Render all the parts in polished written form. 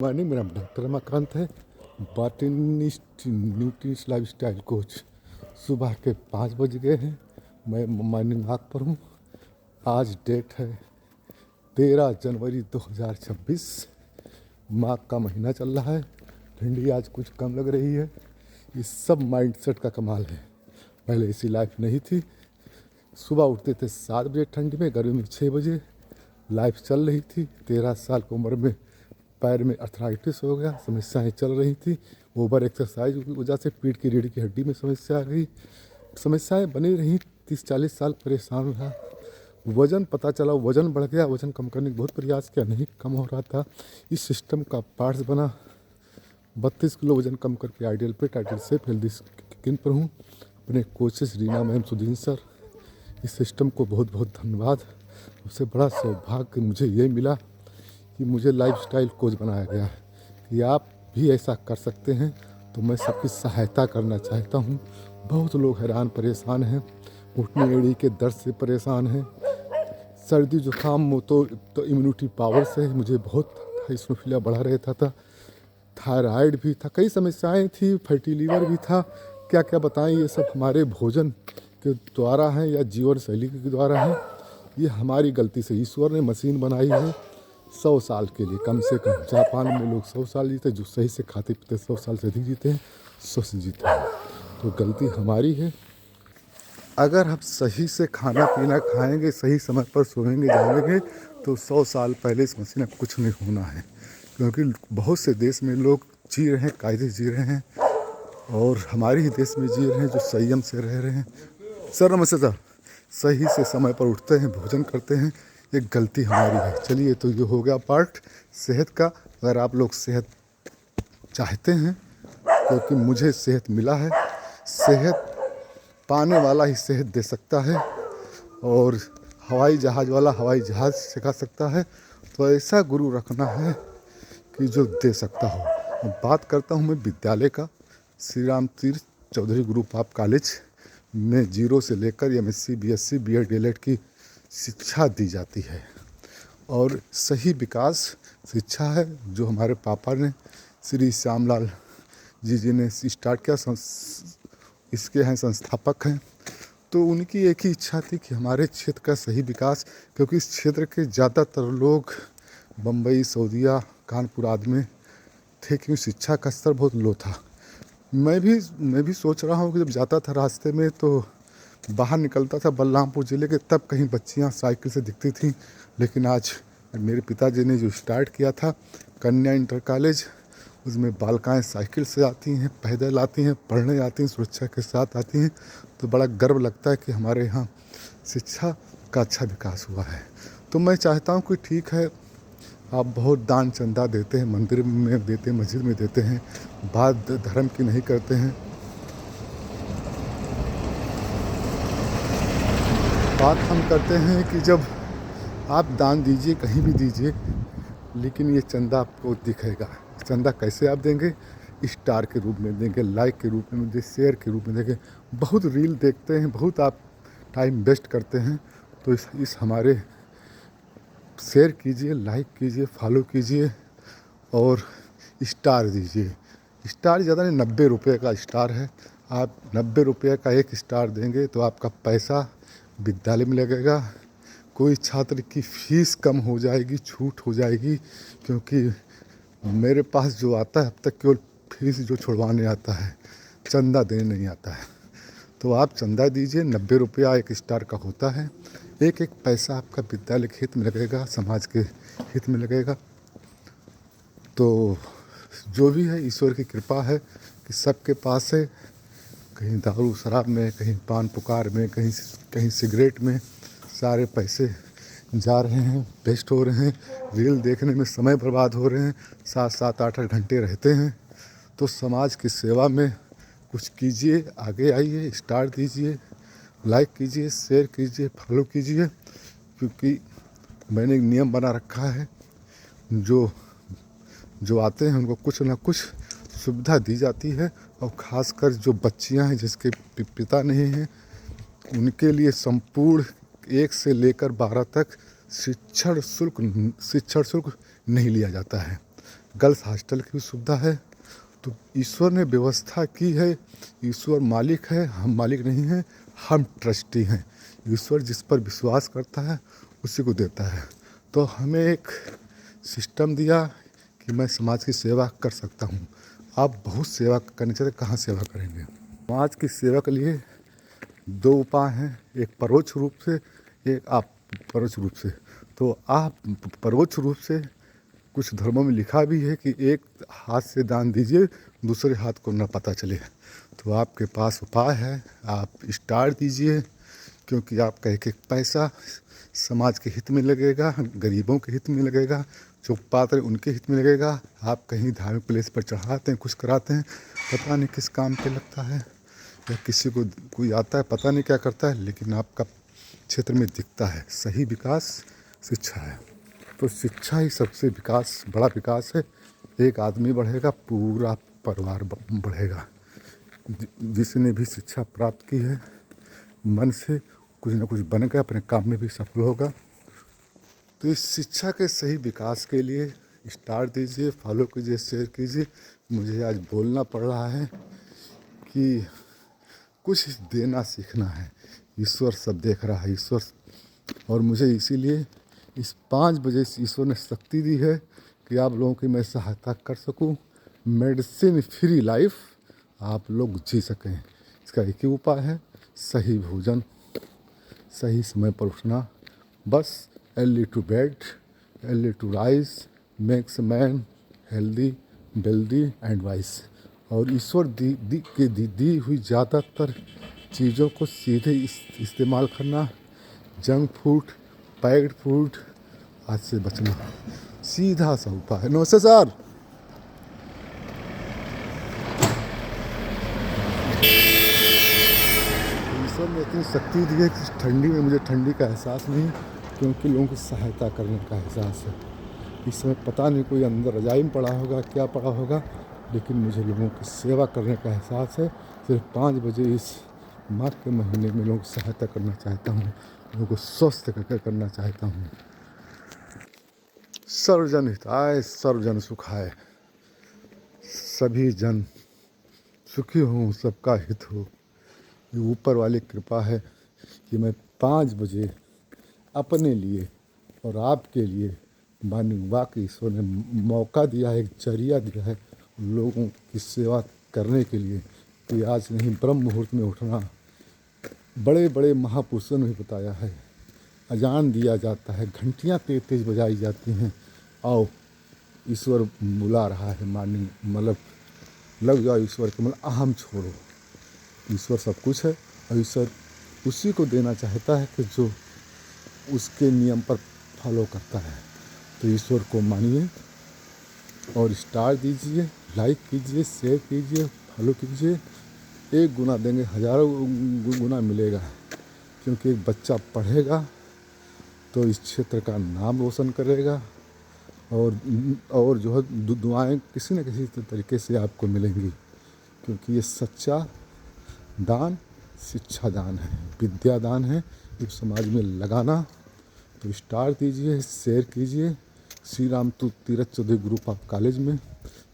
Morning. मेरा doctor Ramakant है, botanist न्यूट्रिश life style coach. सुबह के 5 बज गए हैं। मैं मॉर्निंग वॉक पर हूँ। आज डेट है 13 जनवरी 2026। माघ का महीना चल रहा है। ठंडी आज कुछ कम लग रही है। ये सब माइंडसेट का कमाल है। पहले ऐसी लाइफ नहीं थी। सुबह उठते थे 7 बजे ठंडी में, गर्मी में 6 बजे। लाइफ चल रही थी। 13 साल की उम्र में पैर में अर्थराइटिस हो गया, समस्याएं चल रही थी। ओवर एक्सरसाइज की वजह से पीठ की रीढ़ की हड्डी में समस्या आ गई। समस्याएं बनी रही। 30-40 साल परेशान रहा। वजन पता चला, वजन बढ़ गया। वजन कम करने का बहुत प्रयास किया, नहीं कम हो रहा था। इस सिस्टम का पार्ट्स बना। 32 किलो वजन कम करके आइडियल पेट, आइडियल शेप, हेल्दी स्किन पर हूँ। अपने coaches Reena ma'am, Sudhin sir, इस सिस्टम को बहुत बहुत धन्यवाद। उससे बड़ा सौभाग्य मुझे ये मिला कि मुझे लाइफस्टाइल कोच बनाया गया है कि आप भी ऐसा कर सकते हैं। तो मैं सबकी सहायता करना चाहता हूँ। बहुत लोग हैरान परेशान हैं, घुटने एड़ी के दर्द से परेशान हैं, सर्दी जुकाम तो इम्यूनिटी पावर से मुझे बहुत इसनोफिलिया बढ़ा रहता था, थायराइड भी था, कई समस्याएं थी, फैटी लीवर भी था। क्या क्या बताएं। ये सब हमारे भोजन के द्वारा है या जीवन शैली के द्वारा है। ये हमारी गलती से ईश्वर ने मशीन बनाई है 100 साल के लिए कम से कम। जापान में लोग 100 साल जीते, जो सही से खाते पीते 100 साल से अधिक जीते हैं, स्वस्थ जीते हैं। तो गलती हमारी है। अगर हम सही से खाना पीना खाएंगे, सही समय पर सोएंगे जाएंगे, तो 100 साल पहले इस मशीन में कुछ नहीं होना है। क्योंकि बहुत से देश में लोग जी रहे हैं, कायदे जी रहे हैं, और हमारे ही देश में जी रहे हैं जो संयम से रह रहे हैं। सर नमस्ते सर। सही से समय पर उठते हैं, भोजन करते हैं। ये गलती हमारी है। चलिए, तो ये हो गया पार्ट सेहत का। अगर आप लोग सेहत चाहते हैं, क्योंकि मुझे सेहत मिला है, सेहत पाने वाला ही सेहत दे सकता है, और हवाई जहाज़ वाला हवाई जहाज़ सिखा सकता है। तो ऐसा गुरु रखना है कि जो दे सकता हो। अब बात करता हूँ मैं विद्यालय का। श्री राम तीर्थ चौधरी ग्रुप ऑफ कॉलेज में 0 से लेकर MSc, BSc, BEd, DLED की शिक्षा दी जाती है। और सही विकास शिक्षा है जो हमारे पापा ने, श्री श्यामलाल जी ने स्टार्ट किया। इसके हैं संस्थापक हैं। तो उनकी एक ही इच्छा थी कि हमारे क्षेत्र का सही विकास, क्योंकि इस क्षेत्र के ज़्यादातर लोग बम्बई, सऊदीया, कानपुर आदि में थे, क्योंकि शिक्षा का स्तर बहुत लो था। मैं भी सोच रहा हूँ कि जब जाता था रास्ते में तो बाहर निकलता था बलरामपुर ज़िले के, तब कहीं बच्चियाँ साइकिल से दिखती थीं। लेकिन आज मेरे पिताजी ने जो स्टार्ट किया था कन्या इंटर कॉलेज, उसमें बालिकाएँ साइकिल से आती हैं, पैदल आती हैं, पढ़ने आती हैं, सुरक्षा के साथ आती हैं। तो बड़ा गर्व लगता है कि हमारे यहाँ शिक्षा का अच्छा विकास हुआ है। तो मैं चाहता हूँ कि ठीक है, आप बहुत दान चंदा देते हैं, मंदिर में देते हैं, मस्जिद में देते हैं, बात धर्म की नहीं करते हैं। बात हम करते हैं कि जब आप दान दीजिए, कहीं भी दीजिए, लेकिन ये चंदा आपको दिखेगा। चंदा कैसे आप देंगे? स्टार के रूप में देंगे, लाइक के रूप में देंगे, शेयर के रूप में देंगे। बहुत रील देखते हैं, बहुत आप टाइम वेस्ट करते हैं। तो इस हमारे शेयर कीजिए, लाइक कीजिए, फॉलो कीजिए और स्टार दीजिए। स्टार ज़्यादा नहीं, 90 रुपये का स्टार है। आप 90 रुपये का एक स्टार देंगे तो आपका पैसा विद्यालय में लगेगा। कोई छात्र की फीस कम हो जाएगी, छूट हो जाएगी। क्योंकि मेरे पास जो आता है अब तक केवल फीस जो छुड़वाने आता है, चंदा देने नहीं आता है। तो आप चंदा दीजिए। 90 रुपया एक स्टार का होता है। एक एक पैसा आपका विद्यालय के हित में लगेगा, समाज के हित में लगेगा। तो जो भी है ईश्वर की कृपा है कि सबके पास है। कहीं दारू शराब में, कहीं पान पुकार में, कहीं सिगरेट में सारे पैसे जा रहे हैं, वेस्ट हो रहे हैं। रील देखने में समय बर्बाद हो रहे हैं। 7-7, 8-8 घंटे रहते हैं। तो समाज की सेवा में कुछ कीजिए, आगे आइए, स्टार दीजिए, लाइक कीजिए, शेयर कीजिए, फॉलो कीजिए। क्योंकि मैंने एक नियम बना रखा है, जो आते हैं उनको कुछ ना कुछ सुविधा दी जाती है। और ख़ासकर जो बच्चियां हैं जिसके पिता नहीं हैं, उनके लिए संपूर्ण 1 से लेकर 12 तक शिक्षण शुल्क नहीं लिया जाता है। गर्ल्स हॉस्टल की भी सुविधा है। तो ईश्वर ने व्यवस्था की है। ईश्वर मालिक है, हम मालिक नहीं हैं, हम ट्रस्टी हैं। ईश्वर जिस पर विश्वास करता है उसी को देता है। तो हमें एक सिस्टम दिया कि मैं समाज की सेवा कर सकता हूँ। आप बहुत सेवा करनी चाहिए, कहाँ सेवा करेंगे? समाज की सेवा के लिए दो उपाय हैं, एक परोक्ष रूप से, एक आप परोक्ष रूप से। तो आप परोक्ष रूप से, कुछ धर्मों में लिखा भी है कि एक हाथ से दान दीजिए, दूसरे हाथ को न पता चले। तो आपके पास उपाय है, आप स्टार दीजिए, क्योंकि आपका एक एक पैसा समाज के हित में लगेगा, गरीबों के हित में लगेगा, जो पात्र हैं उनके हित में लगेगा। आप कहीं धार्मिक प्लेस पर चढ़ाते हैं, कुछ कराते हैं, पता नहीं किस काम पे लगता है, या किसी को कोई आता है पता नहीं क्या करता है, लेकिन आपका क्षेत्र में दिखता है। सही विकास शिक्षा है। तो शिक्षा ही सबसे विकास, बड़ा विकास है। एक आदमी बढ़ेगा, पूरा परिवार बढ़ेगा। जिसने भी शिक्षा प्राप्त की है, मन से कुछ न कुछ बन के अपने काम में भी सफल होगा। तो इस शिक्षा के सही विकास के लिए स्टार दीजिए, फॉलो कीजिए, शेयर कीजिए। मुझे आज बोलना पड़ रहा है कि कुछ देना सीखना है। ईश्वर सब देख रहा है, ईश्वर। और मुझे इसीलिए इस 5 बजे से ईश्वर ने शक्ति दी है कि आप लोगों की मैं सहायता कर सकूं। मेडिसिन फ्री लाइफ आप लोग जी सकें। इसका एक ही उपाय है, सही भोजन, सही समय पर उठना। बस early to bed, early to rise makes man healthy, wealthy and wise. और ईश्वर दी हुई ज़्यादातर चीज़ों को सीधे इस्तेमाल करना, जंक फूड, पैक्ड फूड आज से बचना, सीधा सा उपाय है। नमस्ते सर। ईश्वर ने इतनी शक्ति दी है कि ठंडी में मुझे ठंडी का एहसास नहीं, क्योंकि लोगों की सहायता करने का एहसास है। इस समय पता नहीं कोई अंदर रजाई में पड़ा होगा, क्या पड़ा होगा, लेकिन मुझे लोगों की सेवा करने का एहसास है। सिर्फ 5 बजे इस माघ के महीने में लोगों की सहायता करना चाहता हूँ, लोगों को स्वस्थ करना चाहता हूँ। सर्वजन हिताय सर्वजन सुखाय, सभी जन सुखी हों, सबका हित हो। ये ऊपर वाली कृपा है कि मैं 5 बजे अपने लिए और आपके लिए वाकई ईश्वर ने मौका दिया है, एक जरिया दिया है लोगों की सेवा करने के लिए। कि आज नहीं, ब्रह्म मुहूर्त में उठना बड़े बड़े महापुरुषों ने भी बताया है। अजान दिया जाता है, घंटियाँ तेज तेज बजाई जाती हैं, आओ ईश्वर बुला रहा है, मॉर्निंग, मतलब लग जाओ ईश्वर के, मतलब अहम छोड़ो। ईश्वर सब कुछ है और ईश्वर उसी को देना चाहता है कि जो उसके नियम पर फॉलो करता है। तो ईश्वर को मानिए और स्टार दीजिए, लाइक कीजिए, शेयर कीजिए, फॉलो कीजिए। 1 गुना देंगे, हज़ारों गुना मिलेगा। क्योंकि एक बच्चा पढ़ेगा तो इस क्षेत्र का नाम रोशन करेगा, और जो है दुआएं किसी न किसी तरीके से आपको मिलेंगी। क्योंकि ये सच्चा दान शिक्षा दान है, विद्या दान है, जो समाज में लगाना। तो स्टार दीजिए, शेयर कीजिए। Shri Ram Tirath Chaudhary group of college में,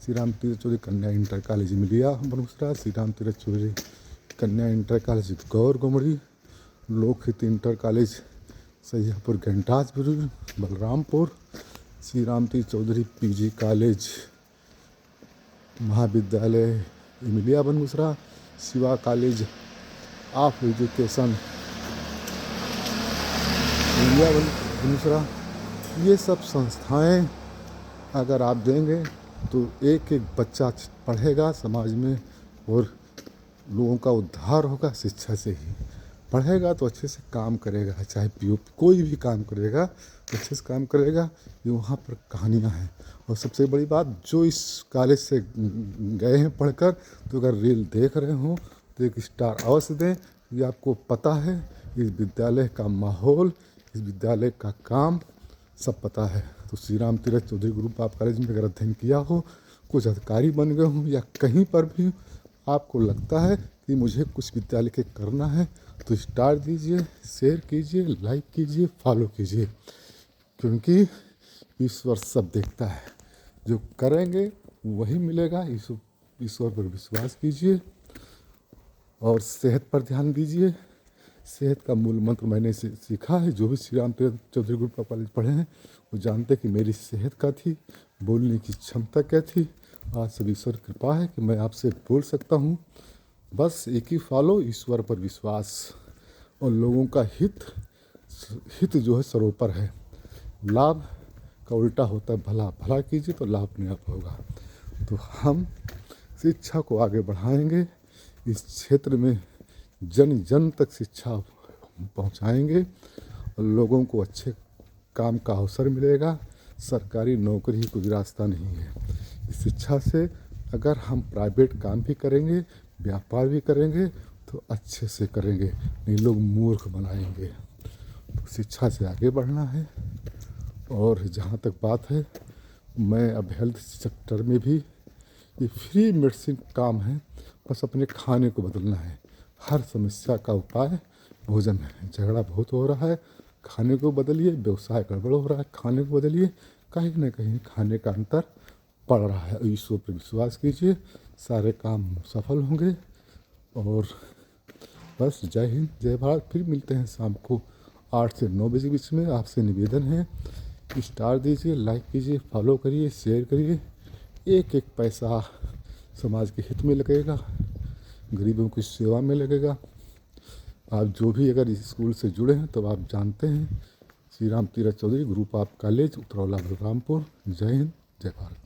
श्री राम तीरथ चौधरी कन्या इंटर कॉलेज मिलिया बनूसरा, श्री राम तीरथ चौधरी कन्या inter college Gaur Gumdi, Lokhit inter college Saiyapur Ghantaspur Balrampur, Shri Ram Tirath Chaudhary PG college महाविद्यालय Imiliya Banusra, Shiva college of education India Banusra. ये सब संस्थाएं अगर आप देंगे तो एक एक बच्चा पढ़ेगा समाज में, और लोगों का उद्धार होगा शिक्षा से ही। पढ़ेगा तो अच्छे से काम करेगा, चाहे पीओ कोई भी काम करेगा तो अच्छे से काम करेगा। ये वहाँ पर कहानियाँ हैं। और सबसे बड़ी बात, जो इस कॉलेज से गए हैं पढ़कर, तो अगर रील देख रहे हो तो एक स्टार अवश्य दें। ये आपको पता है इस विद्यालय का माहौल, इस विद्यालय का काम सब पता है। तो Shri Ram Tirath Chaudhary group of college में अगर अध्ययन किया हो, कुछ अधिकारी बन गए हो, या कहीं पर भी आपको लगता है कि मुझे कुछ विद्यालय के करना है, तो स्टार दीजिए, शेयर कीजिए, लाइक कीजिए, फॉलो कीजिए। क्योंकि ईश्वर सब देखता है। जो करेंगे वही मिलेगा। ईश्वर पर विश्वास कीजिए और सेहत पर ध्यान दीजिए। सेहत का मूल मंत्र मैंने सीखा है। जो भी Shri Ram Tirath Chaudhary group of college पढ़े हैं वो जानते कि मेरी सेहत क्या थी, बोलने की क्षमता क्या थी। आज सब ईश्वर कृपा है कि मैं आपसे बोल सकता हूँ। बस एक ही फॉलो, ईश्वर पर विश्वास और लोगों का हित जो है सर्वोपर है। लाभ का उल्टा होता है भला। भला कीजिए तो लाभ अपने आप होगा। तो हम शिक्षा को आगे बढ़ाएंगे, इस क्षेत्र में जन जन तक शिक्षा पहुंचाएंगे और लोगों को अच्छे काम का अवसर मिलेगा। सरकारी नौकरी ही कोई रास्ता नहीं है। इस शिक्षा से अगर हम प्राइवेट काम भी करेंगे, व्यापार भी करेंगे तो अच्छे से करेंगे, नहीं लोग मूर्ख बनाएंगे। तो शिक्षा से आगे बढ़ना है। और जहाँ तक बात है, मैं अब हेल्थ सेक्टर में भी ये फ्री मेडिसिन काम है, बस अपने खाने को बदलना है। हर समस्या का उपाय भोजन है। झगड़ा बहुत हो रहा है, खाने को बदलिए। व्यवसाय गड़बड़ हो रहा है, खाने को बदलिए। कहीं ना कहीं खाने का अंतर पड़ रहा है। ईश्वर पर विश्वास कीजिए, सारे काम सफल होंगे। और बस जय हिंद, जय भारत। फिर मिलते हैं शाम को 8 से 9 बजे के बीच में। आपसे निवेदन है, स्टार दीजिए, लाइक कीजिए, फॉलो करिए, शेयर करिए। एक एक पैसा समाज के हित में लगेगा, गरीबों की सेवा में लगेगा। आप जो भी अगर इस स्कूल से जुड़े हैं तो आप जानते हैं, Shri Ram Tirath Chaudhary group of college, Utraula, Balrampur. जय हिंद, जय भारत।